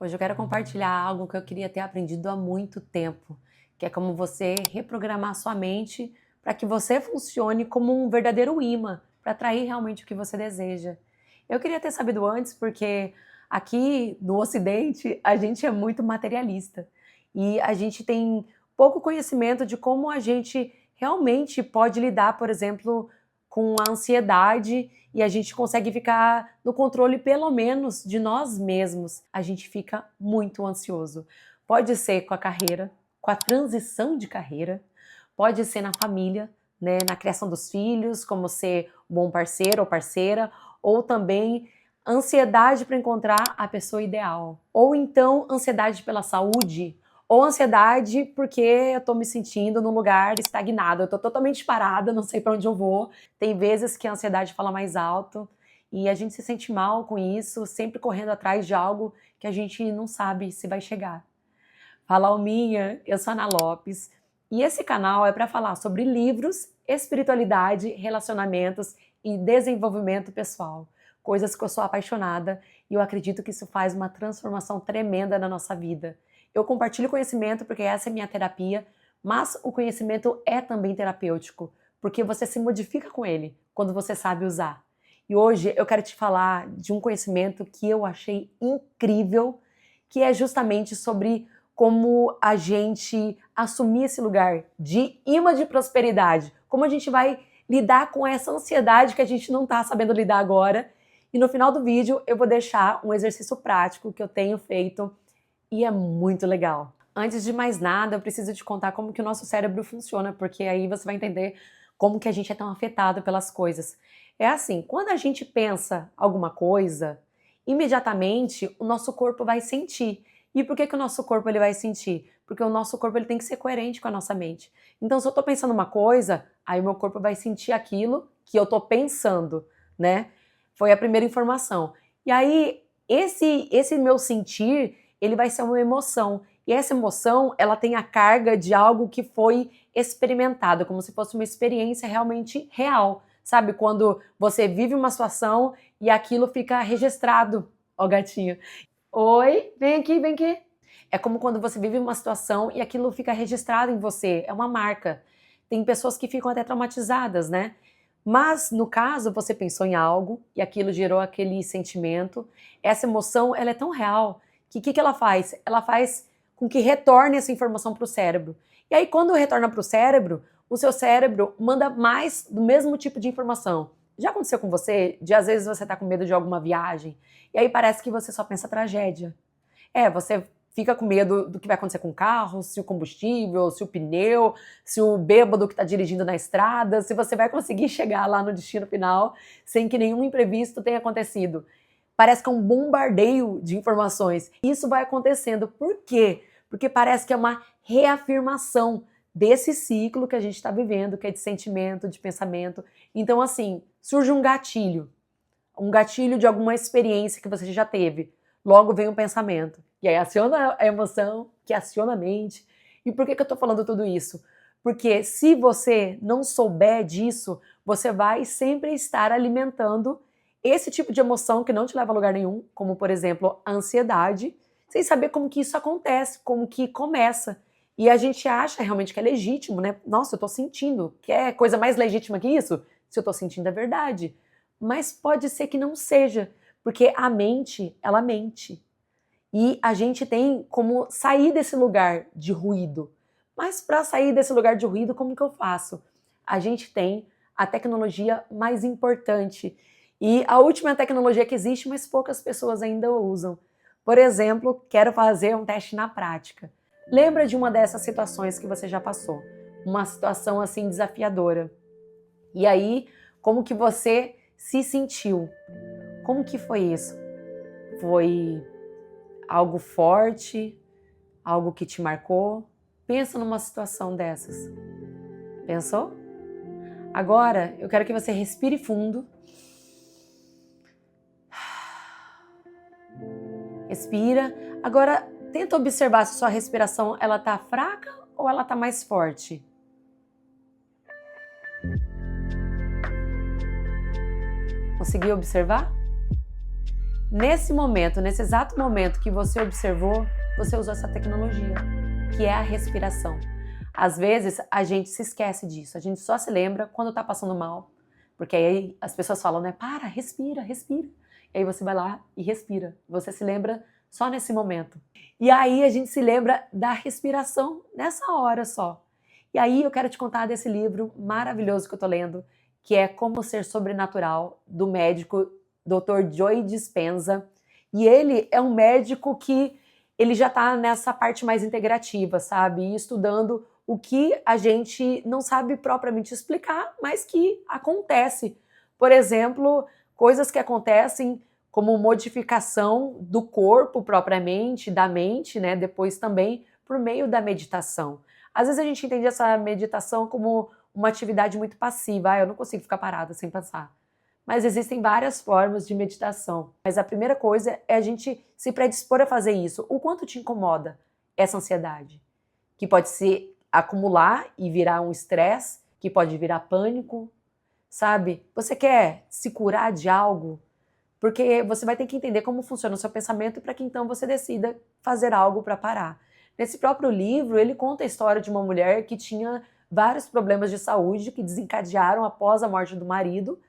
Hoje eu quero compartilhar algo que eu queria ter aprendido há muito tempo, que é como você reprogramar sua mente para que você funcione como um verdadeiro imã para atrair realmente o que você deseja. Eu queria ter sabido antes porque aqui no Ocidente a gente é muito materialista e a gente tem pouco conhecimento de como a gente realmente pode lidar, por exemplo, com a ansiedade e a gente consegue ficar no controle pelo menos de nós mesmos. A gente fica muito ansioso. Pode ser com a carreira, com a transição de carreira, pode ser na família, né, na criação dos filhos, como ser um bom parceiro ou parceira, ou também ansiedade para encontrar a pessoa ideal, ou então ansiedade pela saúde, ou ansiedade porque eu tô me sentindo num lugar estagnado, eu tô totalmente parada, não sei para onde eu vou. Tem vezes que a ansiedade fala mais alto e a gente se sente mal com isso, sempre correndo atrás de algo que a gente não sabe se vai chegar. Fala Alminha, eu sou Ana Lopes e esse canal é para falar sobre livros, espiritualidade, relacionamentos e desenvolvimento pessoal. Coisas que eu sou apaixonada e eu acredito que isso faz uma transformação tremenda na nossa vida. Eu compartilho conhecimento porque essa é minha terapia, mas o conhecimento é também terapêutico, porque você se modifica com ele quando você sabe usar. E hoje eu quero te falar de um conhecimento que eu achei incrível, que é justamente sobre como a gente assumir esse lugar de imã de prosperidade, como a gente vai lidar com essa ansiedade que a gente não está sabendo lidar agora. E no final do vídeo eu vou deixar um exercício prático que eu tenho feito e é muito legal. Antes de mais nada, eu preciso te contar como que o nosso cérebro funciona, porque aí você vai entender como que a gente é tão afetado pelas coisas. É assim, quando a gente pensa alguma coisa, imediatamente o nosso corpo vai sentir. E por que que o nosso corpo ele vai sentir? Porque o nosso corpo ele tem que ser coerente com a nossa mente. Então, se eu tô pensando uma coisa, aí o meu corpo vai sentir aquilo que eu tô pensando, né? Foi a primeira informação. E aí, esse meu sentir, ele vai ser uma emoção. E essa emoção, ela tem a carga de algo que foi experimentado, como se fosse uma experiência realmente real. Sabe, quando você vive uma situação e aquilo fica registrado. Ó, gatinho. Oi, vem aqui, vem aqui. É como quando você vive uma situação e aquilo fica registrado em você, é uma marca. Tem pessoas que ficam até traumatizadas, né? Mas, no caso, você pensou em algo e aquilo gerou aquele sentimento. Essa emoção, ela é tão real que o que ela faz? Ela faz com que retorne essa informação para o cérebro. E aí, quando retorna para o seu cérebro manda mais do mesmo tipo de informação. Já aconteceu com você? De às vezes você tá com medo de alguma viagem e aí parece que você só pensa tragédia. Você fica com medo do que vai acontecer com o carro, se o combustível, se o pneu, se o bêbado que está dirigindo na estrada, se você vai conseguir chegar lá no destino final sem que nenhum imprevisto tenha acontecido. Parece que é um bombardeio de informações. Isso vai acontecendo. Por quê? Porque parece que é uma reafirmação desse ciclo que a gente está vivendo, que é de sentimento, de pensamento. Então, assim, surge um gatilho de alguma experiência que você já teve. Logo vem um pensamento. E aí aciona a emoção, que aciona a mente. E por que eu tô falando tudo isso? Porque se você não souber disso, você vai sempre estar alimentando esse tipo de emoção que não te leva a lugar nenhum, como por exemplo a ansiedade, sem saber como que isso acontece, como que começa. E a gente acha realmente que é legítimo, né? Nossa, eu tô sentindo. Quer coisa mais legítima que isso? Se eu tô sentindo é verdade. Mas pode ser que não seja, porque a mente, ela mente. E a gente tem como sair desse lugar de ruído. Mas para sair desse lugar de ruído, como que eu faço? A gente tem a tecnologia mais importante e a última tecnologia que existe, mas poucas pessoas ainda usam. Por exemplo, quero fazer um teste na prática. Lembra de uma dessas situações que você já passou? Uma situação assim desafiadora. E aí, como que você se sentiu? Como que foi isso? Foi algo forte? Algo que te marcou? Pensa numa situação dessas. Pensou? Agora, eu quero que você respire fundo. Respira. Agora, tenta observar se sua respiração ela tá fraca ou ela tá mais forte. Conseguiu observar? Nesse momento, nesse exato momento que você observou, você usou essa tecnologia, que é a respiração. Às vezes, a gente se esquece disso, a gente só se lembra quando tá passando mal, porque aí as pessoas falam, né, para, respira, respira. E aí você vai lá e respira, você se lembra só nesse momento. E aí a gente se lembra da respiração nessa hora só. E aí eu quero te contar desse livro maravilhoso que eu tô lendo, que é Como Ser Sobrenatural, do médico Dr. Joe Dispenza. E ele é um médico que ele já tá nessa parte mais integrativa, sabe? E estudando o que a gente não sabe propriamente explicar, mas que acontece. Por exemplo, coisas que acontecem como modificação do corpo propriamente, da mente, né? Depois também por meio da meditação. Às vezes a gente entende essa meditação como uma atividade muito passiva. Eu não consigo ficar parada sem pensar. Mas existem várias formas de meditação. Mas a primeira coisa é a gente se predispor a fazer isso. O quanto te incomoda essa ansiedade? Que pode se acumular e virar um estresse, que pode virar pânico, sabe? Você quer se curar de algo? Porque você vai ter que entender como funciona o seu pensamento para que então você decida fazer algo para parar. Nesse próprio livro, ele conta a história de uma mulher que tinha vários problemas de saúde que desencadearam após a morte do marido,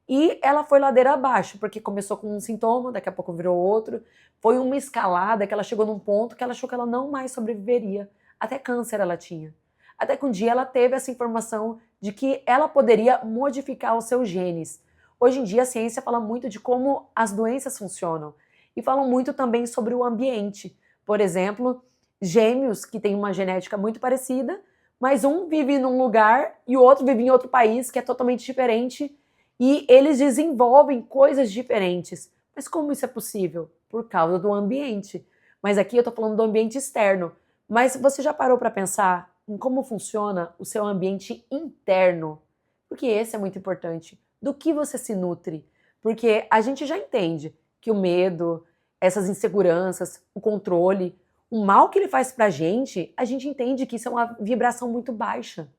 e ela foi ladeira abaixo, porque começou com um sintoma, daqui a pouco virou outro, foi uma escalada que ela chegou num ponto que ela achou que ela não mais sobreviveria, até câncer ela tinha. Até que um dia ela teve essa informação de que ela poderia modificar os seus genes. Hoje em dia a ciência fala muito de como as doenças funcionam e falam muito também sobre o ambiente. Por exemplo, gêmeos que têm uma genética muito parecida, mas um vive num lugar e o outro vive em outro país que é totalmente diferente e eles desenvolvem coisas diferentes. Mas como isso é possível? Por causa do ambiente. Mas aqui eu tô falando do ambiente externo. Mas você já parou para pensar em como funciona o seu ambiente interno? Porque esse é muito importante. Do que você se nutre? Porque a gente já entende que o medo, essas inseguranças, o controle, o mal que ele faz pra gente, a gente entende que isso é uma vibração muito baixa.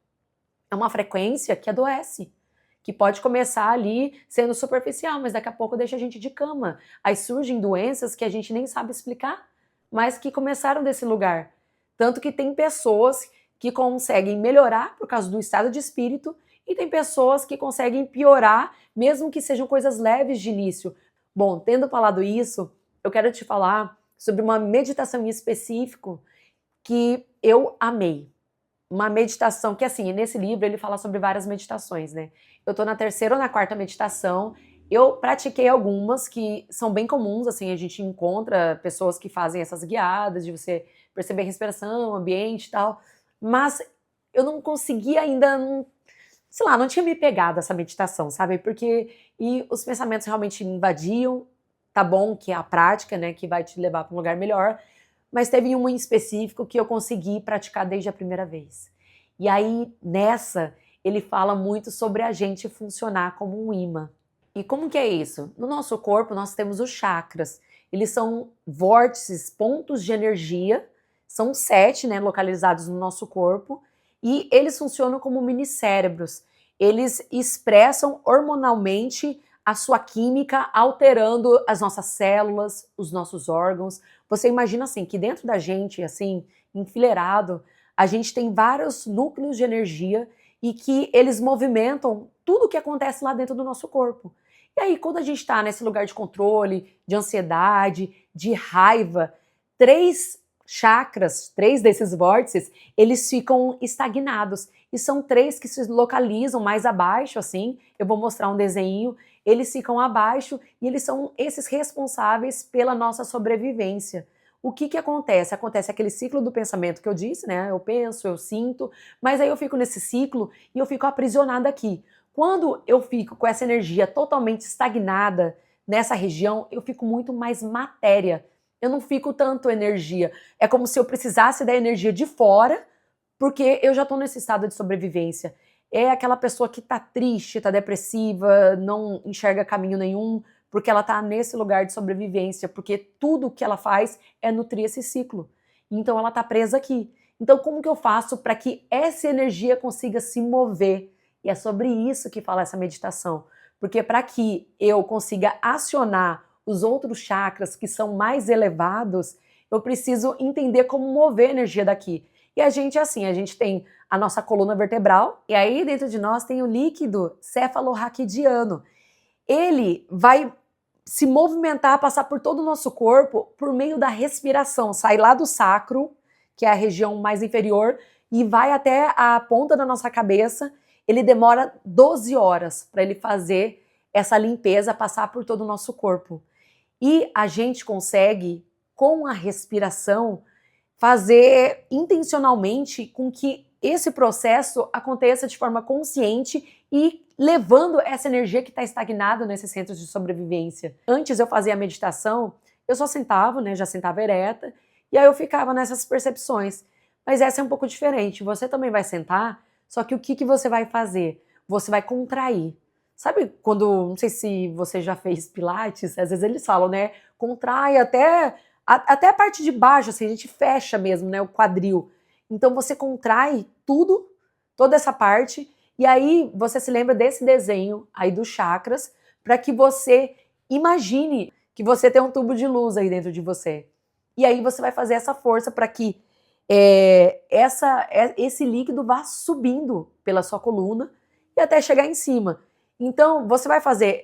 É uma frequência que adoece, que pode começar ali sendo superficial, mas daqui a pouco deixa a gente de cama. Aí surgem doenças que a gente nem sabe explicar, mas que começaram desse lugar. Tanto que tem pessoas que conseguem melhorar por causa do estado de espírito e tem pessoas que conseguem piorar, mesmo que sejam coisas leves de início. Bom, tendo falado isso, eu quero te falar sobre uma meditação em específico que eu amei. Uma meditação que, assim, nesse livro ele fala sobre várias meditações, né? Eu tô na terceira ou na quarta meditação. Eu pratiquei algumas que são bem comuns, assim, a gente encontra pessoas que fazem essas guiadas, de você perceber a respiração, ambiente e tal. Mas eu não consegui ainda, sei lá, não tinha me pegado essa meditação, sabe? E os pensamentos realmente me invadiam. Tá bom que é a prática, né, que vai te levar para um lugar melhor, mas teve um em específico que eu consegui praticar desde a primeira vez. E aí, nessa, ele fala muito sobre a gente funcionar como um imã. E como que é isso? No nosso corpo, nós temos os chakras. Eles são vórtices, pontos de energia, são 7, né, localizados no nosso corpo, e eles funcionam como mini cérebros. Eles expressam hormonalmente a sua química, alterando as nossas células, os nossos órgãos. Você imagina assim, que dentro da gente, assim, enfileirado, a gente tem vários núcleos de energia e que eles movimentam tudo o que acontece lá dentro do nosso corpo. E aí, quando a gente está nesse lugar de controle, de ansiedade, de raiva, 3 chakras, 3 desses vórtices, eles ficam estagnados. E são 3 que se localizam mais abaixo, assim, eu vou mostrar um desenho, eles ficam abaixo e eles são esses responsáveis pela nossa sobrevivência. O que que acontece? Acontece aquele ciclo do pensamento que eu disse, né? Eu penso, eu sinto, mas aí eu fico nesse ciclo e eu fico aprisionada aqui. Quando eu fico com essa energia totalmente estagnada nessa região, eu fico muito mais matéria. Eu não fico tanto energia. É como se eu precisasse da energia de fora, porque eu já estou nesse estado de sobrevivência. É aquela pessoa que tá triste, tá depressiva, não enxerga caminho nenhum, porque ela tá nesse lugar de sobrevivência, porque tudo que ela faz é nutrir esse ciclo. Então ela tá presa aqui. Então como que eu faço para que essa energia consiga se mover? E é sobre isso que fala essa meditação. Porque para que eu consiga acionar os outros chakras que são mais elevados, eu preciso entender como mover a energia daqui. E a gente, assim, a gente tem a nossa coluna vertebral, e aí dentro de nós tem o líquido cefalorraquidiano. Ele vai se movimentar, passar por todo o nosso corpo por meio da respiração, sai lá do sacro, que é a região mais inferior, e vai até a ponta da nossa cabeça. Ele demora 12 horas para ele fazer essa limpeza, passar por todo o nosso corpo. E a gente consegue, com a respiração, fazer intencionalmente com que esse processo aconteça de forma consciente e levando essa energia que está estagnada nesses centros de sobrevivência. Antes eu fazia a meditação, eu só sentava, né, já sentava ereta, e aí eu ficava nessas percepções. Mas essa é um pouco diferente, você também vai sentar, só que o que você vai fazer? Você vai contrair. Sabe quando, não sei se você já fez pilates, às vezes eles falam, né, contrai até a parte de baixo, assim, a gente fecha mesmo, né, o quadril. Então você contrai tudo, toda essa parte, e aí você se lembra desse desenho aí dos chakras, para que você imagine que você tem um tubo de luz aí dentro de você. E aí você vai fazer essa força para que esse líquido vá subindo pela sua coluna e até chegar em cima. Então você vai fazer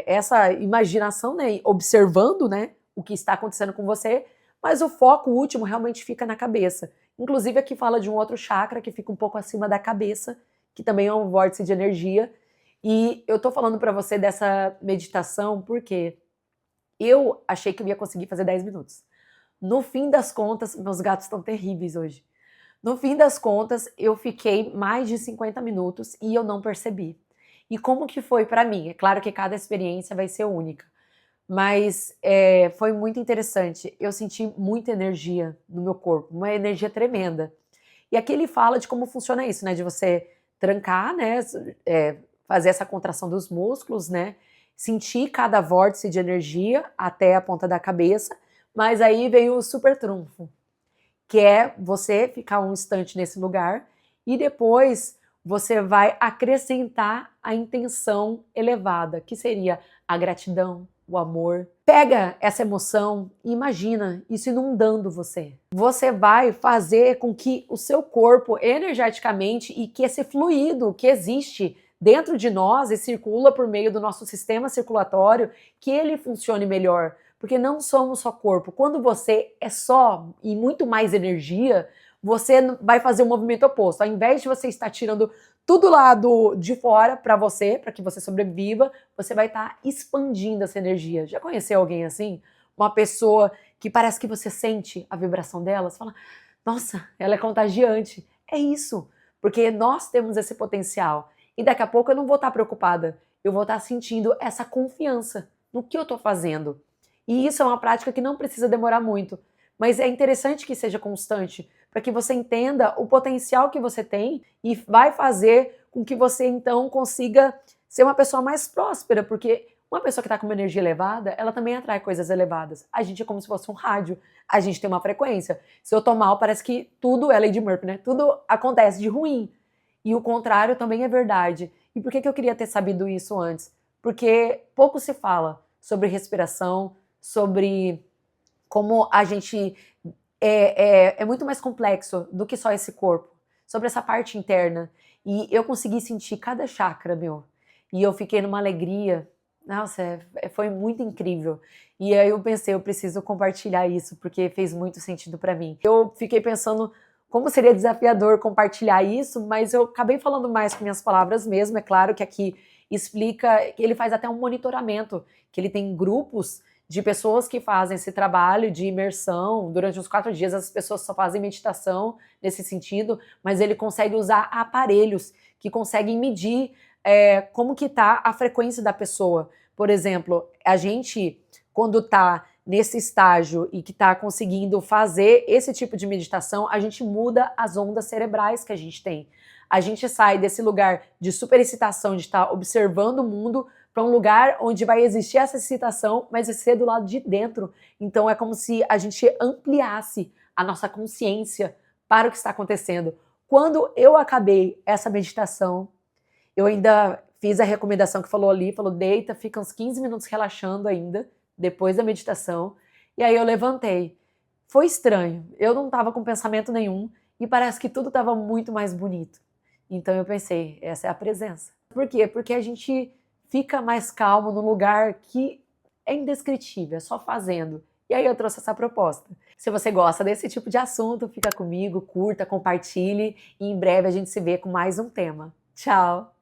essa imaginação, né, observando, né, o que está acontecendo com você, mas o foco último realmente fica na cabeça. Inclusive aqui fala de um outro chakra que fica um pouco acima da cabeça, que também é um vórtice de energia. E eu tô falando para você dessa meditação porque eu achei que eu ia conseguir fazer 10 minutos. No fim das contas, meus gatos estão terríveis hoje. No fim das contas, eu fiquei mais de 50 minutos e eu não percebi. E como que foi para mim? É claro que cada experiência vai ser única. Mas foi muito interessante. Eu senti muita energia no meu corpo, uma energia tremenda. E aqui ele fala de como funciona isso, né? De você trancar, né? Fazer essa contração dos músculos, né? Sentir cada vórtice de energia até a ponta da cabeça. Mas aí vem o super trunfo, que é você ficar um instante nesse lugar e depois você vai acrescentar a intenção elevada, que seria a gratidão, o amor. Pega essa emoção e imagina isso inundando você. Você vai fazer com que o seu corpo energeticamente e que esse fluido que existe dentro de nós e circula por meio do nosso sistema circulatório, que ele funcione melhor. Porque não somos só corpo. Quando você é só e muito mais energia, você vai fazer o movimento oposto. Ao invés de você estar tirando tudo lá de fora para você, para que você sobreviva, você vai estar expandindo essa energia. Já conheceu alguém assim? Uma pessoa que parece que você sente a vibração dela? Você fala, nossa, ela é contagiante. É isso, porque nós temos esse potencial. E daqui a pouco eu não vou estar preocupada. Eu vou estar sentindo essa confiança no que eu estou fazendo. E isso é uma prática que não precisa demorar muito, mas é interessante que seja constante, para que você entenda o potencial que você tem e vai fazer com que você então consiga ser uma pessoa mais próspera, porque uma pessoa que está com uma energia elevada, ela também atrai coisas elevadas. A gente é como se fosse um rádio, a gente tem uma frequência. Se eu tô mal, parece que tudo é Lady Murphy, né? Tudo acontece de ruim. E o contrário também é verdade. E por que eu queria ter sabido isso antes? Porque pouco se fala sobre respiração, sobre como a gente é muito mais complexo do que só esse corpo, sobre essa parte interna. E eu consegui sentir cada chakra, meu. E eu fiquei numa alegria. Nossa, foi muito incrível. E aí eu pensei, eu preciso compartilhar isso, porque fez muito sentido para mim. Eu fiquei pensando como seria desafiador compartilhar isso, mas eu acabei falando mais com minhas palavras mesmo. É claro que aqui explica, ele faz até um monitoramento, que ele tem grupos de pessoas que fazem esse trabalho de imersão. Durante os 4 dias as pessoas só fazem meditação nesse sentido, mas ele consegue usar aparelhos que conseguem medir como que tá a frequência da pessoa. Por exemplo, a gente, quando tá nesse estágio e que tá conseguindo fazer esse tipo de meditação, a gente muda as ondas cerebrais que a gente tem. A gente sai desse lugar de superexcitação, de estar observando o mundo, para um lugar onde vai existir essa excitação, mas vai ser do lado de dentro. Então é como se a gente ampliasse a nossa consciência para o que está acontecendo. Quando eu acabei essa meditação, eu ainda fiz a recomendação que falou ali, falou deita, fica uns 15 minutos relaxando ainda, depois da meditação, e aí eu levantei. Foi estranho, eu não estava com pensamento nenhum e parece que tudo estava muito mais bonito. Então eu pensei, essa é a presença. Por quê? Porque a gente fica mais calmo num lugar que é indescritível, é só fazendo. E aí eu trouxe essa proposta. Se você gosta desse tipo de assunto, fica comigo, curta, compartilhe e em breve a gente se vê com mais um tema. Tchau!